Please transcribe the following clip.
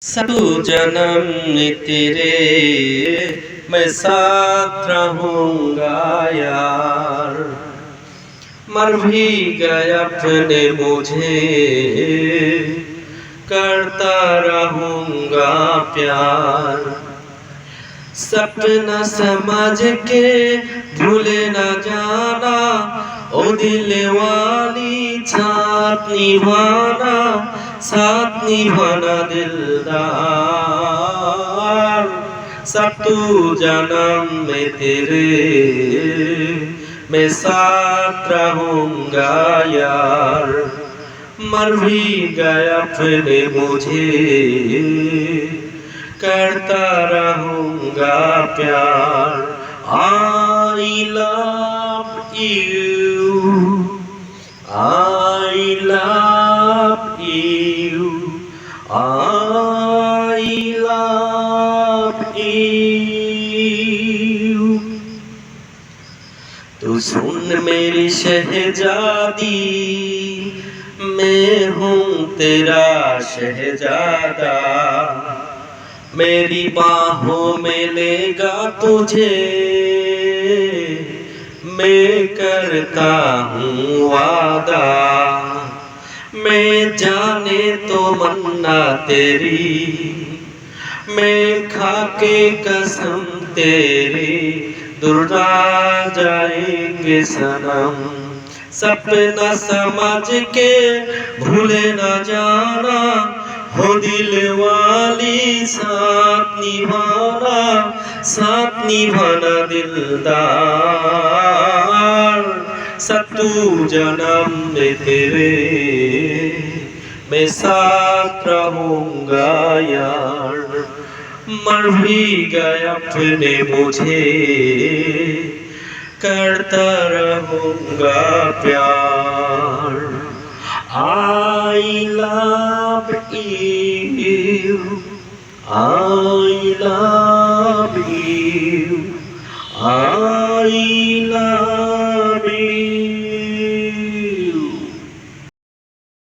सातु जन्म तेरे मैं साथ रहूंगा यार। मर भी गया अपने मुझे करता रहूंगा प्यार। सपना समझ के भूले न जाना ओ दिल वाली साथ निभाना दिलदार। सातु जन्म में तेरे मैं साथ रहूंगा यार। मर भी गया अपने मुझे करता रहूंगा प्यार। I love you, I love you, I love you। तू सुन मेरी शहजादी, मैं हूँ तेरा शहजादा। मेरी बाहों में लेगा तुझे मैं करता हूँ वादा। मैं जाने तो मन्ना तेरी, मैं खाके कसम तेरी दुर्गा जाएंगे सनम। सपना समझ के भूले न जाना हो दिल वाली साथ निभाना दिलदार। सातु जन्म में तेरे मैं साथ रहूंगा यार। मर भी गया अपने मुझे करता रहूंगा प्यार। I love you, I love you, I love